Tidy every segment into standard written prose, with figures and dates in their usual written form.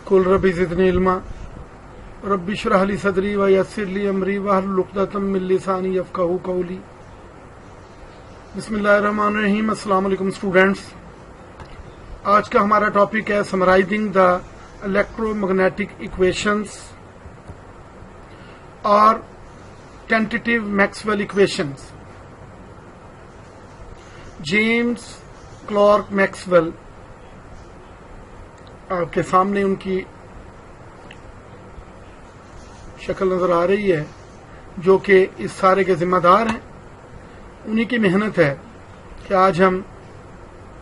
कुल रब्बी ज़िदनी इल्मा रब्बी इश्रह ली सदरी व यस्सिर ली अमरी वहलुल उक़दतम मिन लिसानी यफ़क़हू क़ौली। बिस्मिल्लाहिर्रहमानिर्रहीम। अस्सलाम वालेकुम स्टूडेंट्स। आज का हमारा टॉपिक है समराइजिंग द इलेक्ट्रोमैग्नेटिक इक्वेशंस और tentative Maxwell equations. James clerk Maxwell, आपके सामने उनकी शक्ल नजर आ रही है, जो कि इस सारे के जिम्मेदार हैं। उन्हीं की मेहनत है कि आज हम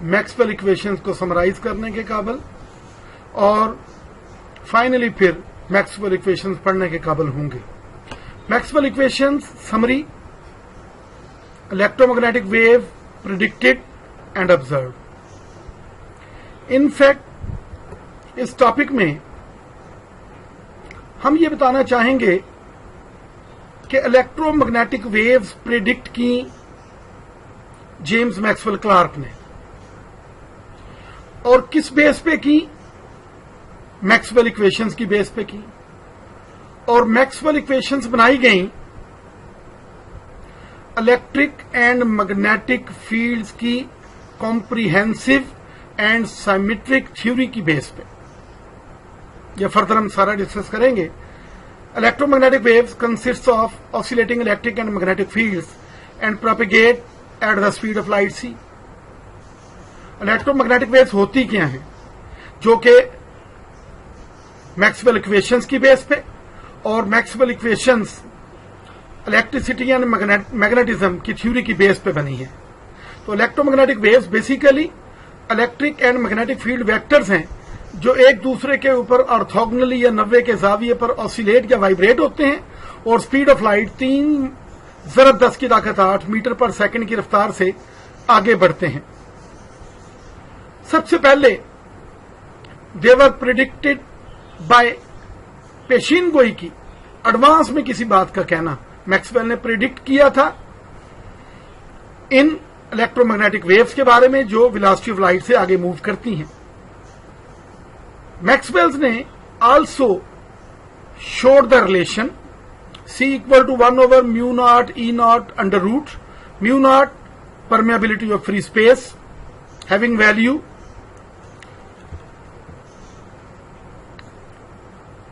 मैक्सवेल इक्वेशंस को समराइज करने के काबिल और फाइनली फिर मैक्सवेल इक्वेशंस पढ़ने के काबिल होंगे। Maxwell equations summary: electromagnetic wave predicted and observed. In fact इस टॉपिक में हम ये बताना चाहेंगे कि इलेक्ट्रोमैग्नेटिक वेव्स प्रिडिक्ट की जेम्स मैक्सवेल क्लार्क ने, और किस बेस पे की? मैक्सवेल इक्वेशंस की बेस पे की। और मैक्सवेल इक्वेशंस बनाई गई इलेक्ट्रिक एंड मैग्नेटिक फील्ड्स की कॉम्प्रिहेंसिव एंड सिमेट्रिक थ्योरी की बेस पे। यह फर्दर हम सारा डिस्कस करेंगे। Electromagnetic waves consist of oscillating electric and magnetic fields and propagate at the speed of light c. Electromagnetic waves होती क्या हैं? जो कि मैक्सवेल इक्वेशंस की बेस पे, और Maxwell equations electricity and magnetism की थ्योरी की बेस पे बनी है। तो electromagnetic waves basically electric and magnetic field vectors हैं जो एक दूसरे के ऊपर ऑर्थोगोनली या 90 के जाविये पर ऑसिलेट या वाइब्रेट होते हैं और स्पीड ऑफ लाइट 3 ज़रब 10 की ताकत 8 मीटर पर सेकंड की रफ्तार से आगे बढ़ते हैं। सबसे पहले दे वर प्रिडिक्टेड बाय पेशीन गोई की। एडवांस में किसी बात का कहना, मैक्सवेल ने प्रिडिक्ट किया था इन इलेक्ट्रोमैग्नेटिक वेव्स के बारे में जो वेलोसिटी ऑफ लाइट से आगे मूव करती हैं। मैक्सवेल्स ने also showed the relation C equal to 1/μ0 E0 under root μ0 permeability of free space having value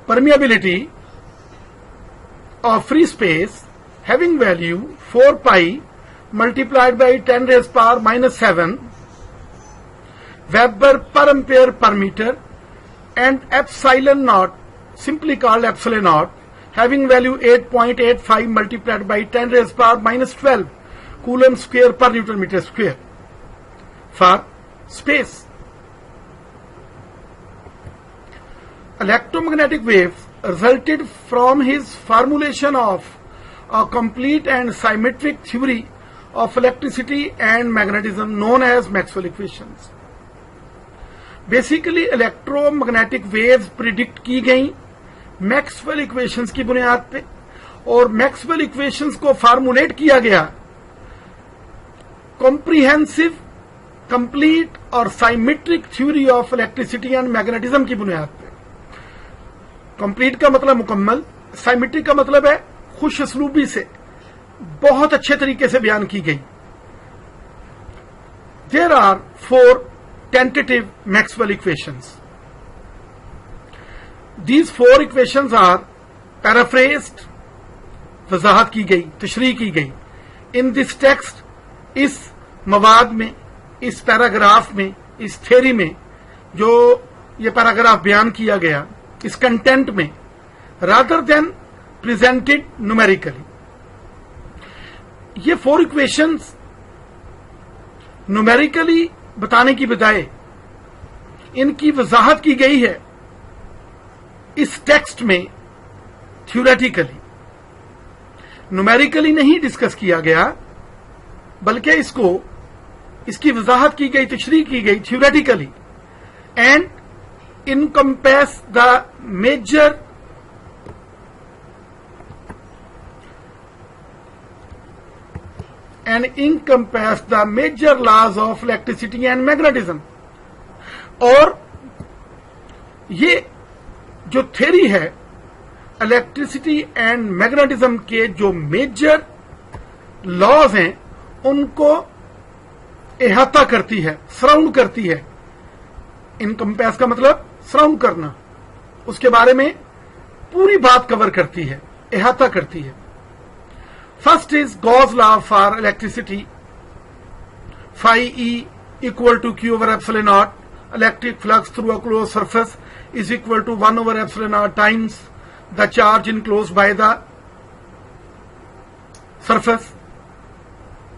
permeability of free space having value 4 pi multiplied by 10 raised power minus 7 Weber per ampere per meter, and epsilon naught, simply called epsilon naught, having value 8.85 multiplied by 10 raised power minus 12 coulomb square per Newton meter square for space. Electromagnetic waves resulted from his formulation of a complete and symmetric theory of electricity and magnetism known as Maxwell equations. Basically electromagnetic waves predict की गई Maxwell equations की बुनियाद पे, और Maxwell equations को formulate किया गया comprehensive, complete और symmetric theory of electricity and magnetism की बुनियाद पे। कंप्लीट का मतलब मुकम्मल, साइमेट्रिक का मतलब है खुश असलूबी से, बहुत अच्छे तरीके से बयान की गई। There are 4 tentative Maxwell equations. These 4 equations are paraphrased, वजाहत की गई, तशरीह की गई in this text, इस मवाद में, इस पैराग्राफ में, इस थ्योरी में जो ये पैराग्राफ बयान किया गया, इस कंटेंट में, rather than presented numerically. ये 4 equations न्यूमेरिकली बताने की बजाय इनकी वजाहत की गई है इस टेक्स्ट में थ्योरेटिकली। न्यूमेरिकली नहीं डिस्कस किया गया, बल्कि इसकी वजाहत की गई, तशरीह की गई theoretically, and encompass the major and encompass the major laws of electricity and magnetism. और ये जो थ्योरी है इलेक्ट्रिसिटी एंड मैग्नेटिज्म के जो मेजर लॉज हैं उनको इहाता करती है, सराउंड करती है। इनकम्पेस का मतलब सराउंड करना, उसके बारे में पूरी बात कवर करती है, इहाता करती है। First is Gauss law for electricity, phi E equal to Q over epsilon naught. Electric flux through a closed surface is equal to 1 over epsilon naught times the charge enclosed by the surface.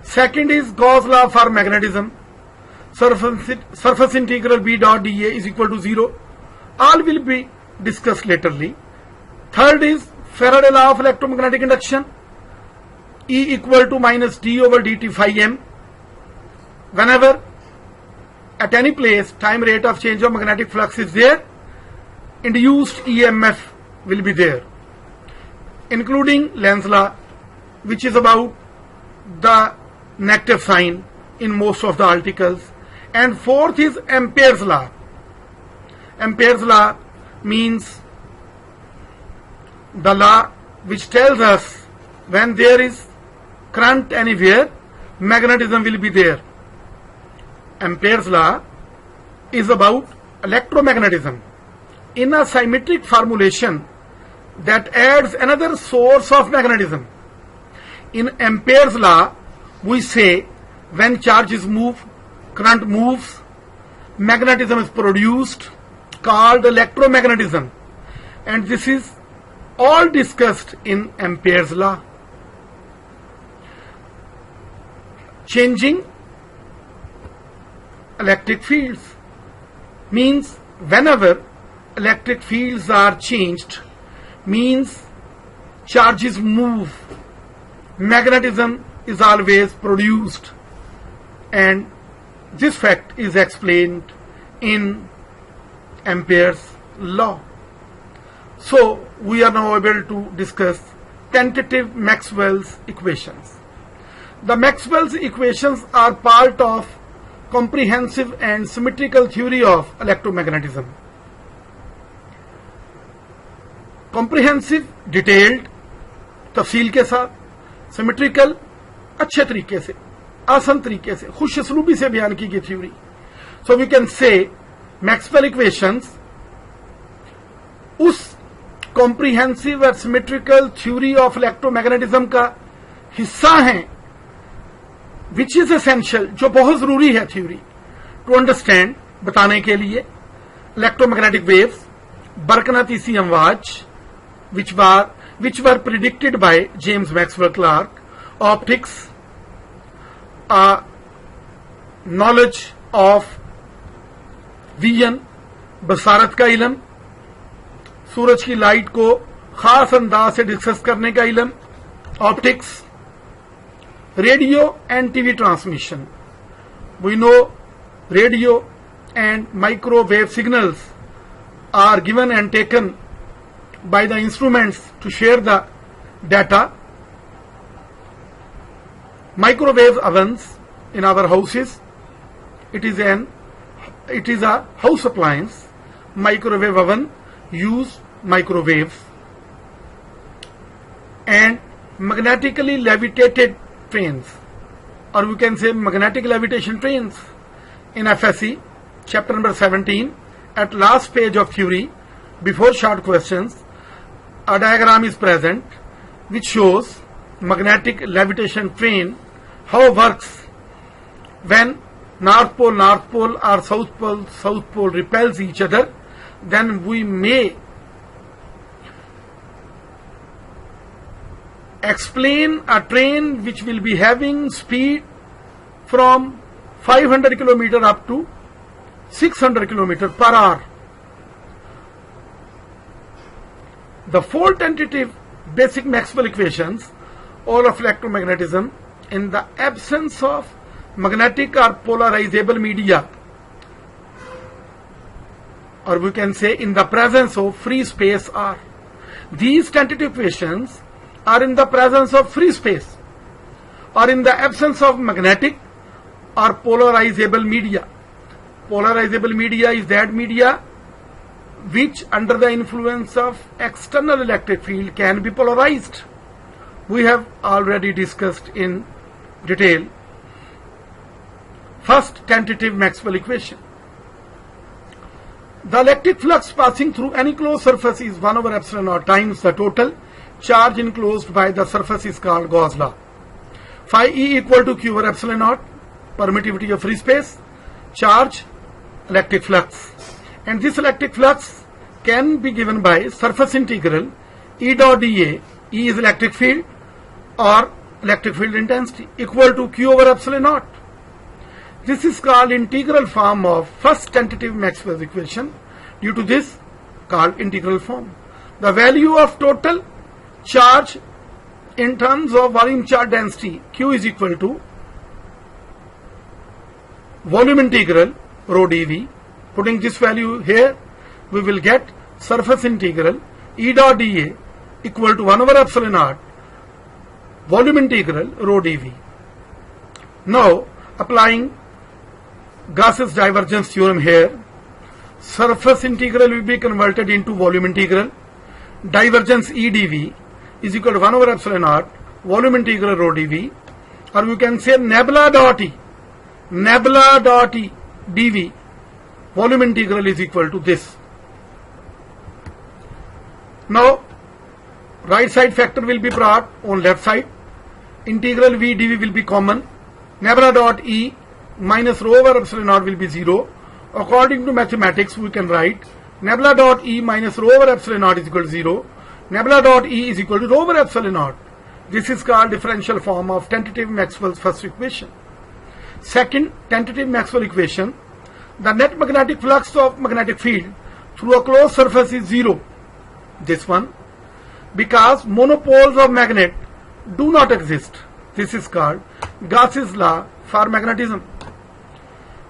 Second is Gauss law for magnetism. Surface integral B dot dA is equal to 0. All will be discussed laterly. Third is Faraday law of electromagnetic induction. E equal to minus d over dt phi m. Whenever at any place time rate of change of magnetic flux is there, induced EMF will be there, including Lenz law, which is about the negative sign in most of the articles. And fourth is Ampere's law. Ampere's law means the law which tells us when there is current anywhere, magnetism will be there. Ampere's law is about electromagnetism in a symmetric formulation that adds another source of magnetism. In Ampere's law, we say when charges move, current moves, magnetism is produced, called electromagnetism. And this is all discussed in Ampere's law. Changing electric fields means whenever electric fields are changed, means charges move, magnetism is always produced, and this fact is explained in Ampere's law. So we are now able to discuss tentative Maxwell's equations. The Maxwell's equations are part of comprehensive and symmetrical theory of electromagnetism. Comprehensive, detailed, तफसील के साथ, symmetrical, अच्छे तरीके से, आसान तरीके से, खुश असलूबी से बयान की गई theory. So we can say Maxwell equations उस कॉम्प्रिहेंसिव और सिमेट्रिकल थ्योरी ऑफ इलेक्ट्रोमैग्नेटिज्म का हिस्सा हैं, विच इज एसेंशियल, जो बहुत जरूरी है थ्योरी टू अंडरस्टैंड, बताने के लिए. इलेक्ट्रोमैग्नेटिक वेव्स, बरकनातीसी अमवाज, which were predicted by James Maxwell Clark, optics, knowledge of vision, Basharat का इलम, सूरज की लाइट को खास अंदाज से डिस्कस करने का इलम, optics, radio and TV transmission. We know radio and microwave signals are given and taken by the instruments to share the data. Microwave ovens in our houses, it is a house appliance. Microwave oven use microwaves. And magnetically levitated trains, or we can say magnetic levitation trains, in FSC chapter number 17 at last page of theory, before short questions, a diagram is present which shows magnetic levitation train, how it works when North Pole or South Pole repels each other. Then we may explain a train which will be having speed from 500 km up to 600 km per hour. The four tentative basic Maxwell equations, all of electromagnetism, in the absence of magnetic or polarizable media, or we can say in the presence of free space, are. These tentative equations are in the presence of free space or in the absence of magnetic or polarizable media. Polarizable media is that media which under the influence of external electric field can be polarized. We have already discussed in detail. First, tentative Maxwell equation. The electric flux passing through any closed surface is 1 over epsilon naught times the total charge enclosed by the surface is called Gauss law. Phi E equal to Q over epsilon naught, permittivity of free space, charge, electric flux. And this electric flux can be given by surface integral E dot dA, E is electric field or electric field intensity, equal to Q over epsilon naught. This is called integral form of first tentative Maxwell's equation. Due to this, called integral form. The value of total charge in terms of volume charge density, Q is equal to volume integral rho dV. Putting this value here, we will get surface integral E dot dA equal to 1 over epsilon naught volume integral rho dV. Now, applying Gauss's divergence theorem here, surface integral will be converted into volume integral. Divergence E dV is equal to 1 over epsilon naught volume integral rho dV, or you can say nebula dot E dV volume integral is equal to this. Now, right side factor will be brought on left side. Integral V dV will be common. Nebula dot E minus rho over epsilon naught will be 0. According to mathematics, we can write nebula dot E minus rho over epsilon naught is equal to 0. Nebula dot E is equal to rho over epsilon naught. This is called differential form of tentative Maxwell's first equation. Second, tentative Maxwell equation. The net magnetic flux of magnetic field through a closed surface is 0. This one. Because monopoles of magnet do not exist. This is called Gauss's law for magnetism.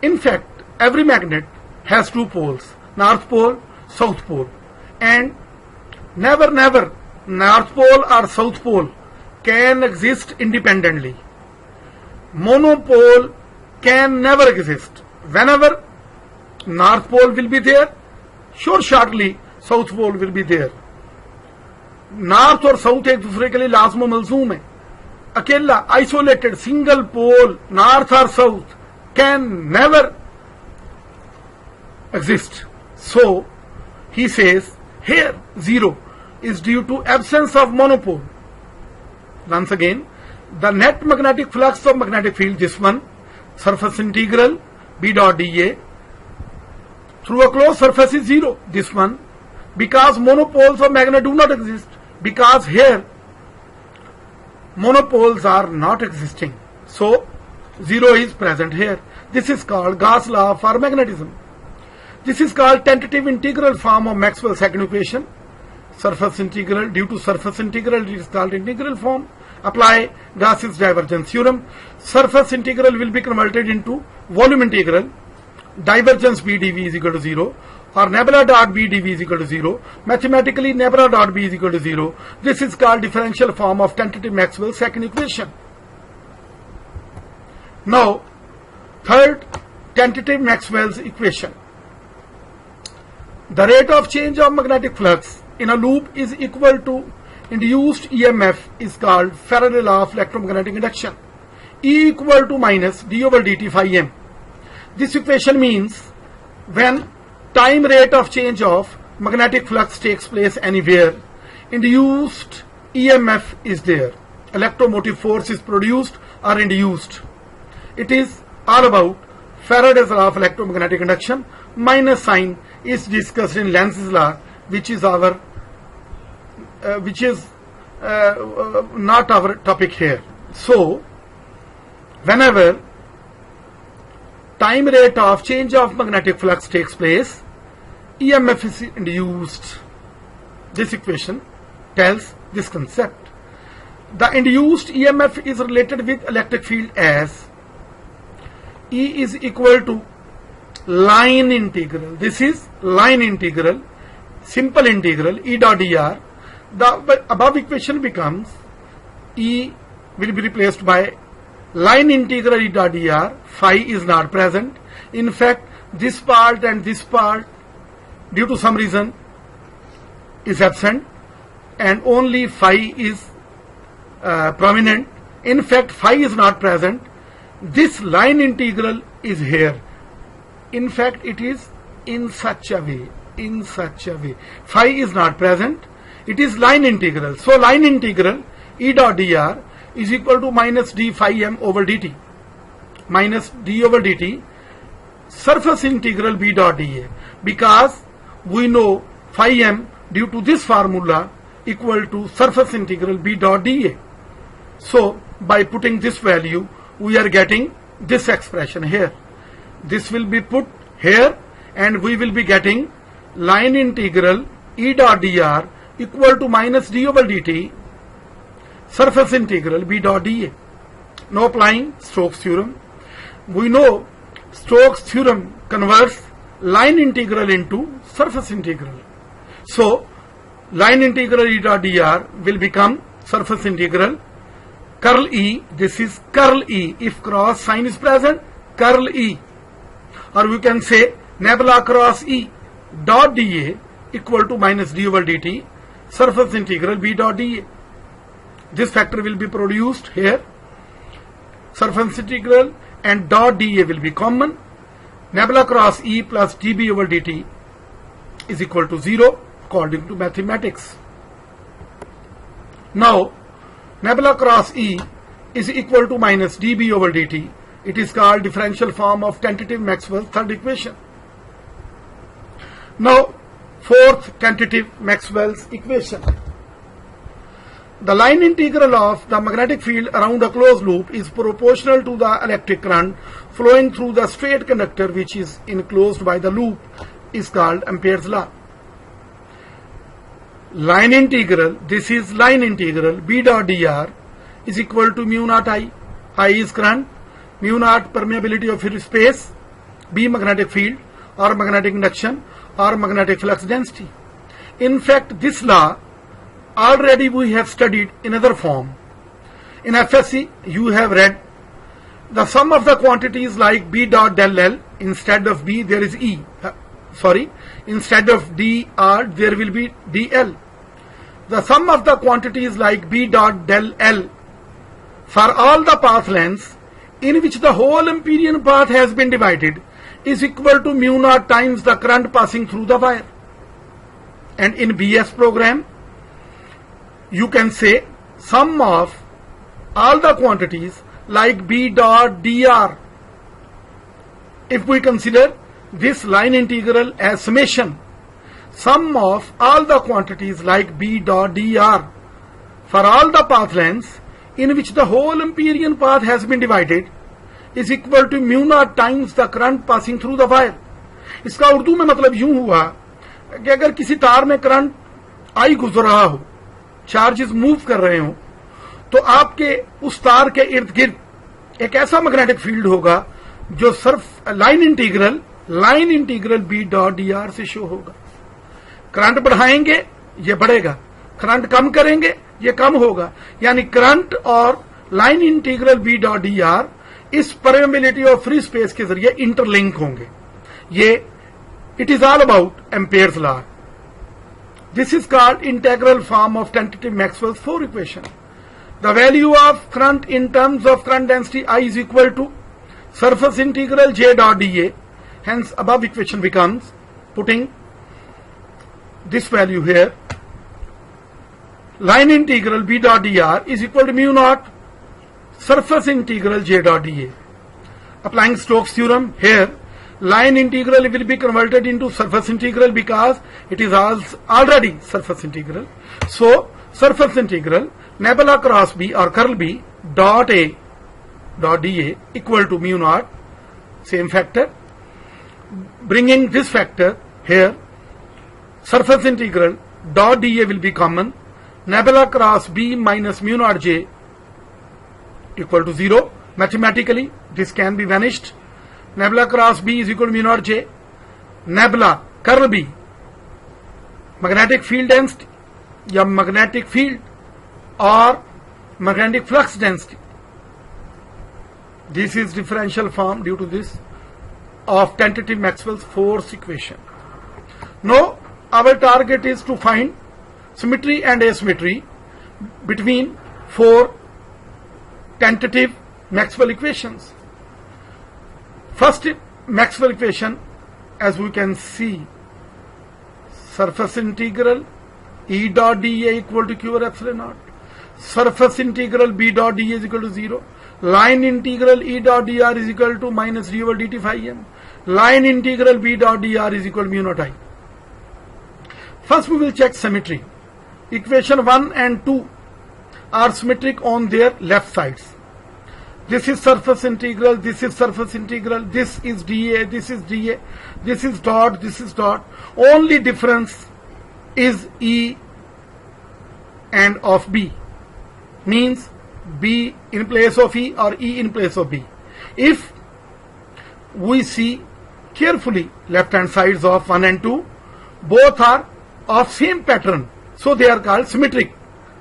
In fact, every magnet has two poles, north pole, south pole, and never north pole or south pole can exist independently. Monopole can never exist. Whenever north pole will be there, shortly south pole will be there. North और south एक दूसरे के लिए लाजम मलजूम है. अकेला isolated single pole north और south can never exist. So, he says here 0 is due to absence of monopole. Once again, the net magnetic flux of magnetic field, this one, surface integral B dot dA through a closed surface is 0. This one, because monopoles of magnet do not exist. Because here monopoles are not existing. So, 0 is present here. This is called Gauss law for magnetism. This is called tentative integral form of Maxwell's second equation. Surface integral, due to surface integral, it is called integral form. Apply Gauss's divergence theorem. Surface integral will be converted into volume integral. Divergence B dV is equal to 0. Or nebula dot B dV is equal to 0. Mathematically, nebula dot B is equal to 0. This is called differential form of tentative Maxwell's second equation. Now, third, tentative Maxwell's equation. The rate of change of magnetic flux in a loop is equal to induced EMF is called Faraday law of electromagnetic induction. E equal to minus d over dt phi m. This equation means when time rate of change of magnetic flux takes place anywhere, induced EMF is there. Electromotive force is produced or induced. It is all about Faraday's law of electromagnetic induction. Minus sign is discussed in Lenz's law, which is our not our topic here. So, whenever time rate of change of magnetic flux takes place, EMF is induced. This equation tells this concept. The induced EMF is related with electric field as E is equal to line integral. This is line integral, simple integral, E dot dr. The above equation becomes E will be replaced by line integral E dot dr. Phi is not present. In fact, this part and this part due to some reason is absent and only phi is prominent. In fact, phi is not present. This line integral is here. In fact, it is in such a way. Phi is not present. It is line integral. So line integral E dot dr is equal to minus d phi m over dt. Minus d over dt. Surface integral B dot dA. Because we know phi m due to this formula equal to surface integral B dot dA. So by putting this value, we are getting this expression here. This will be put here and we will be getting line integral E dot dr equal to minus d over dt surface integral B dot dA. Now applying Stokes theorem. We know Stokes theorem converts line integral into surface integral. So line integral E dot dr will become surface integral curl E. This is curl E. If cross sign is present, curl E. Or we can say nebula cross E dot dA equal to minus d over dt surface integral B dot dA. This factor will be produced here. Surface integral and dot dA will be common. Nebula cross E plus dB over dt is equal to 0 according to mathematics. Now nebula cross E is equal to minus dB over dt. It is called differential form of tentative Maxwell's third equation. Now fourth tentative Maxwell's equation. The line integral of the magnetic field around a closed loop is proportional to the electric current flowing through the straight conductor which is enclosed by the loop is called Ampere's law. Line integral, this is line integral B dot dr is equal to mu naught I. I is current, mu naught permeability of free space, B magnetic field or magnetic induction or magnetic flux density. In fact, this law already we have studied in other form. In FSC, you have read the sum of the quantities like B dot del L, instead of B there is E. Instead of dr there will be dl. The sum of the quantities like B dot del L for all the path lengths in which the whole Amperian path has been divided is equal to mu naught times the current passing through the wire. And in BS program, you can say sum of all the quantities like B dot dr. If we consider this line integral as summation, sum of all the quantities like B dot dr for all the path lengths in which the whole Amperian path has been divided is equal to mu naught times the current passing through the wire. इसका उर्दू में मतलब यूं हुआ कि अगर किसी तार में करंट आई गुजर रहा हो, चार्जेस मूव कर रहे हो, तो आपके उस तार के इर्द गिर्द एक ऐसा मैग्नेटिक फील्ड होगा जो सिर्फ line integral B dot d r से शो होगा. करंट बढ़ाएंगे ये बढ़ेगा, करंट कम करेंगे ये कम होगा. यानी करंट और line integral B dot d r इस परमेबिलिटी ऑफ फ्री स्पेस के जरिए इंटरलिंक होंगे. ये it is all about Ampere's law. This is called integral form of tentative Maxwell's four equation. The value of current in terms of current density I is equal to surface integral J dot dA. Hence above equation becomes, putting this value here, line integral B dot dr is equal to mu naught surface integral J dot dA. Applying Stokes theorem here, line integral will be converted into surface integral because it is already surface integral. So surface integral nebula cross B or curl B dot A dot dA equal to mu naught, same factor. Bringing this factor here, surface integral dot dA will be common. Nebula cross B minus mu naught J equal to 0. Mathematically this can be vanished. Nebula cross B is equal to mu naught J. Nebula curl B, magnetic field density या magnetic field or magnetic flux density. This is differential form due to this of tentative Maxwell's fourth equation. Now our target is to find symmetry and asymmetry between four tentative Maxwell equations. First Maxwell equation, as we can see, surface integral E dot dA equal to Q over epsilon naught. Surface integral B dot dA is equal to 0. Line integral E dot dr is equal to minus d over dt phi m. Line integral B dot dr is equal to mu naught I. First we will check symmetry. Equation 1 and 2 are symmetric on their left sides. This is surface integral, this is surface integral, this is dA, this is dA, this is dot, this is dot. Only difference is E and of B. Means B in place of E or E in place of B. If we see carefully left hand sides of 1 and 2, both are of same pattern, so they are called symmetric,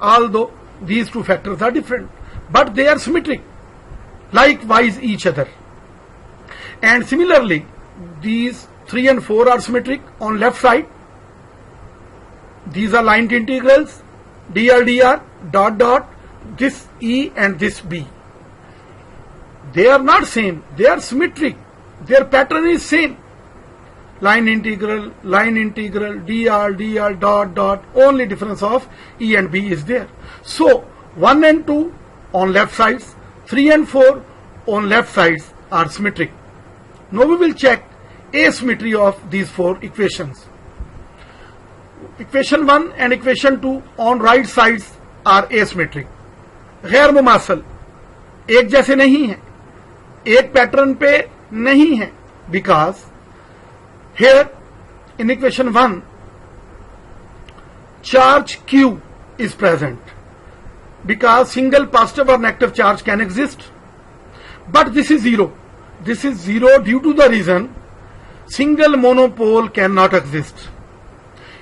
although these two factors are different, but they are symmetric, likewise each other. And similarly, these 3 and 4 are symmetric on left side. These are line integrals, dr, dot, dot, this E and this B. They are not same, they are symmetric, their pattern is same. Line integral, dr, dot, dot, only difference of E and B is there. So 1 and 2 on left sides, 3 and 4 on left sides are symmetric. Now we will check asymmetry of these four equations. Equation 1 and equation 2 on right sides are asymmetric. गैर मुमासल, एक जैसे नहीं है, एक pattern पे नहीं है, because here in equation 1 charge Q is present, because single positive or negative charge can exist, but this is zero. This is zero due to the reason single monopole cannot exist.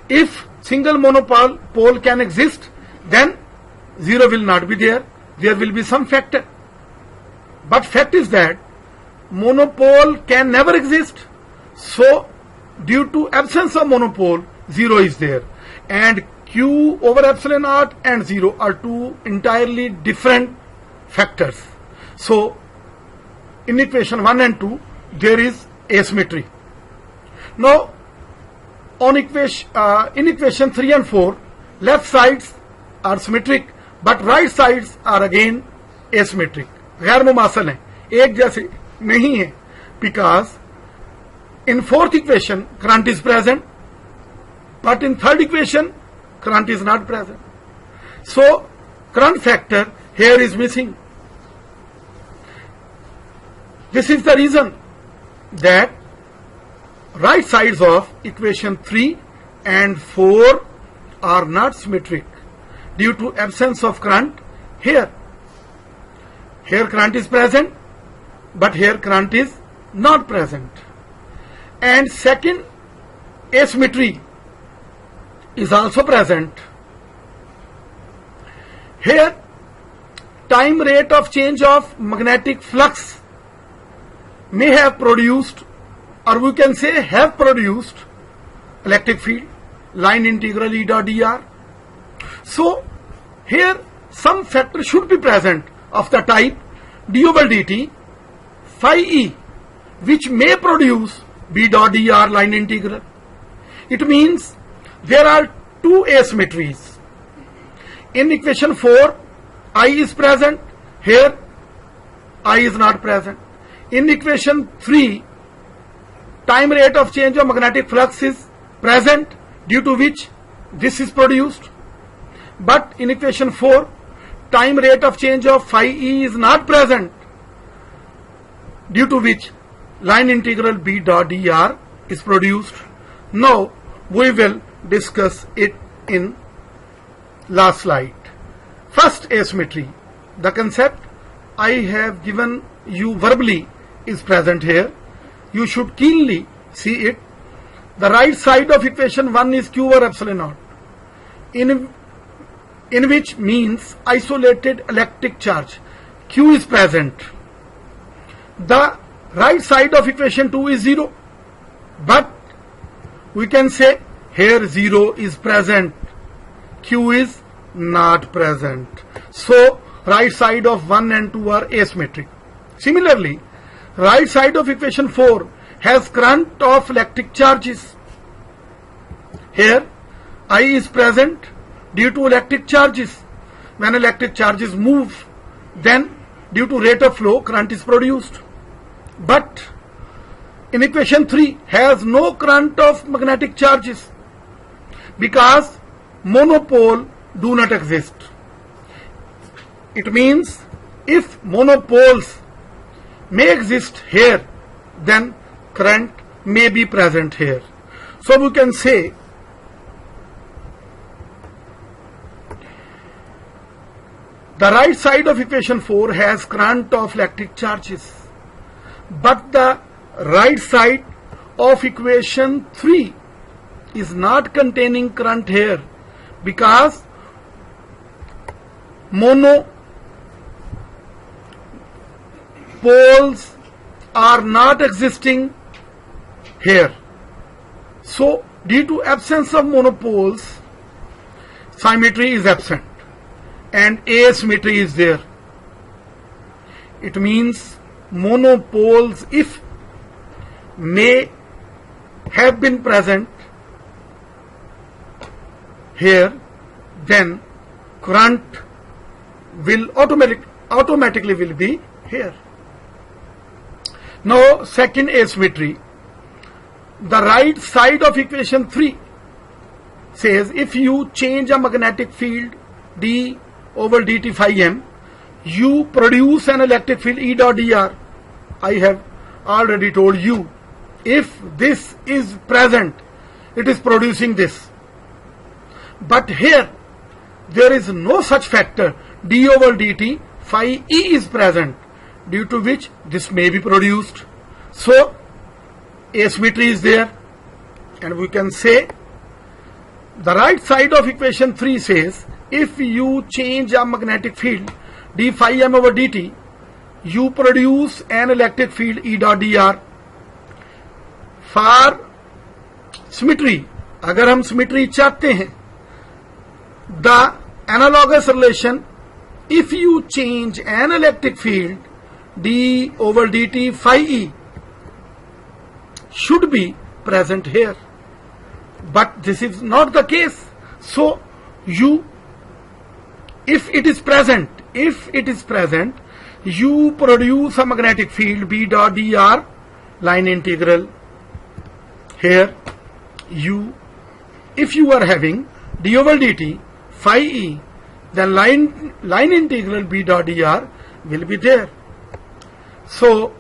If single monopole can exist, then zero will not be there. There will be some factor. But fact is that monopole can never exist. So due to absence of monopole, zero is there. And Q over epsilon naught and zero are two entirely different factors. So in equation 1 and 2, there is asymmetry. Now on in equation 3 and 4, left sides are symmetric, but right sides are again asymmetric. गैर मुमासल हैं, एक जैसे नहीं है, because in fourth equation current is present, but in third equation current is not present. So current factor here is missing. This is the reason that right sides of equation 3 and 4 are not symmetric due to absence of current here. Here current is present, but here current is not present. And second asymmetry is also present. Here time rate of change of magnetic flux may have produced, or we can say have produced, electric field, line integral E dot dr. So here some factor should be present of the type d over dt phi e, which may produce B dot dr line integral. It means there are two asymmetries. In equation 4, I is present, here I is not present. In equation 3, time rate of change of magnetic flux is present, due to which this is produced. But in equation 4, time rate of change of phi e is not present, due to which line integral B dot dr is produced. Now we will discuss it in last slide. First asymmetry, the concept I have given you verbally is present here. You should keenly see it. The right side of equation 1 is Q over epsilon naught, in which means isolated electric charge. Q is present. The right side of equation 2 is 0, but we can say here 0 is present, Q is not present. So right side of 1 and 2 are asymmetric. Similarly, right side of equation 4 has current of electric charges. Here I is present due to electric charges. When electric charges move, then due to rate of flow, current is produced. But in equation 3 has no current of magnetic charges because monopole do not exist. It means if monopoles may exist here, then current may be present here. So we can say the right side of equation 4 has current of electric charges, but the right side of equation 3 is not containing current here because monopoles are not existing here. So due to absence of monopoles, symmetry is absent and asymmetry is there. It means monopoles, if may have been present here, then current will automatically will be here. Now second asymmetry, the right side of equation 3 says if you change a magnetic field d over dt phi m, you produce an electric field E dot dr. I have already told you, if this is present, it is producing this. But here there is no such factor, d over dt phi E is present, due to which this may be produced. So asymmetry is there, and we can say the right side of equation 3 says if you change a magnetic field d phi m over dt, you produce an electric field E dot dr. For symmetry, अगर हम symmetry चाहते हैं, the analogous relation, if you change an electric field d over dt phi e, should be present here, but this is not the case. So you, if it is present, you produce a magnetic field B dot dr, line integral. Here you, if you are having d over dt phi e, then line integral B dot dr will be there. So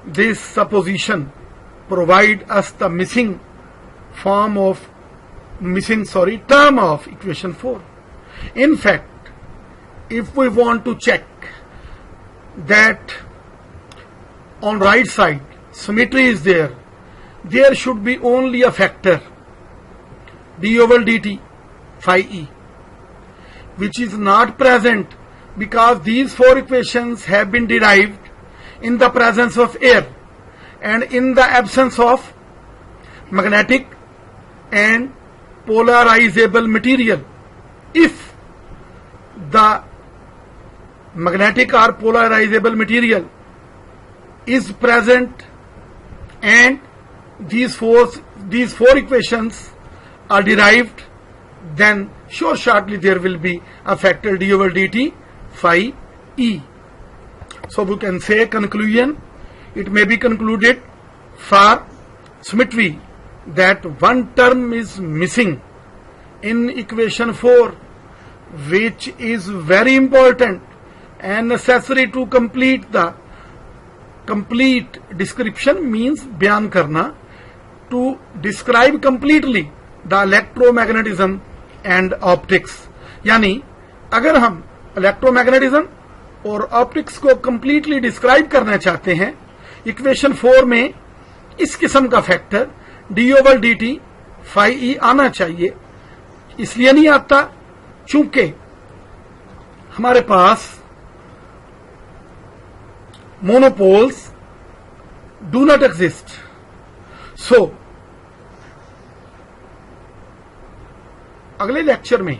this supposition provide us the term of equation 4. In fact, if we want to check that on right side symmetry is there, there should be only a factor d over dt phi e, which is not present because these four equations have been derived in the presence of air and in the absence of magnetic and polarizable material. If the magnetic or polarizable material is present and these four equations are derived, then shortly there will be a factor d over dt phi e. So we can say conclusion, it may be concluded for symmetry that one term is missing in equation 4, which is very important and necessary to complete the complete description, means बयान करना, to describe completely the electromagnetism and optics. यानी अगर हम electromagnetism और optics को completely describe करना चाहते हैं, इक्वेशन 4 में इस किस्म का factor d over d t phi E आना चाहिए. इसलिए नहीं आता चूंकि हमारे पास monopoles do not exist. So अगले लेक्चर में,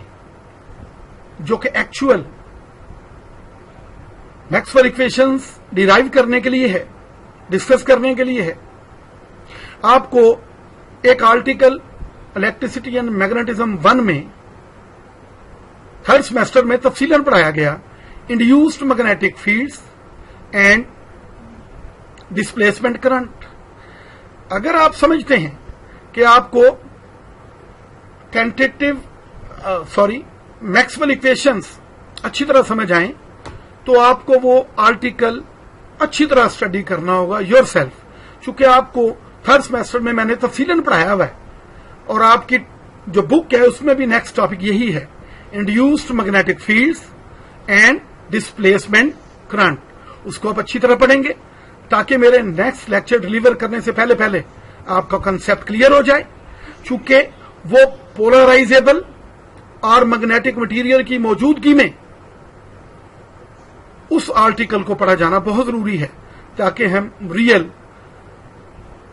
जो कि एक्चुअल मैक्सवेल इक्वेशंस डिराइव करने के लिए है, डिस्कस करने के लिए है, आपको एक आर्टिकल इलेक्ट्रिसिटी एंड मैग्नेटिज्म 1 में थर्ड सेमेस्टर में तफसीलन पढ़ाया गया induced magnetic fields and displacement current. अगर आप समझते हैं कि आपको मैक्सवेल इक्वेशंस अच्छी तरह समझ आए, तो आपको वो आर्टिकल अच्छी तरह स्टडी करना होगा योरसेल्फ, क्योंकि आपको थर्ड सेमेस्टर में मैंने तफसीलन पढ़ाया हुआ है और आपकी जो बुक है उसमें भी नेक्स्ट टॉपिक यही है, induced magnetic fields and displacement current. उसको आप अच्छी तरह पढ़ेंगे ताकि मेरे नेक्स्ट लेक्चर डिलीवर करने से पहले पहले आपका कंसेप्ट क्लियर हो जाए, चूंकि वो पोलराइजेबल और मैग्नेटिक मटेरियल की मौजूदगी में उस आर्टिकल को पढ़ा जाना बहुत जरूरी है ताकि हम रियल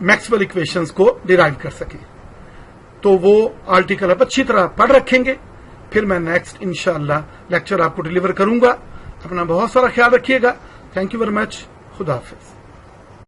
मैक्सवेल इक्वेशंस को डिराइव कर सकें। तो वो आर्टिकल आप अच्छी तरह पढ़ रखेंगे, फिर मैं नेक्स्ट इंशाअल्लाह लेक्चर आपको डिलीवर करूंगा। अपना बहुत सारा ख्याल रखिएगा। Thank you very much. खुदा हाफिज।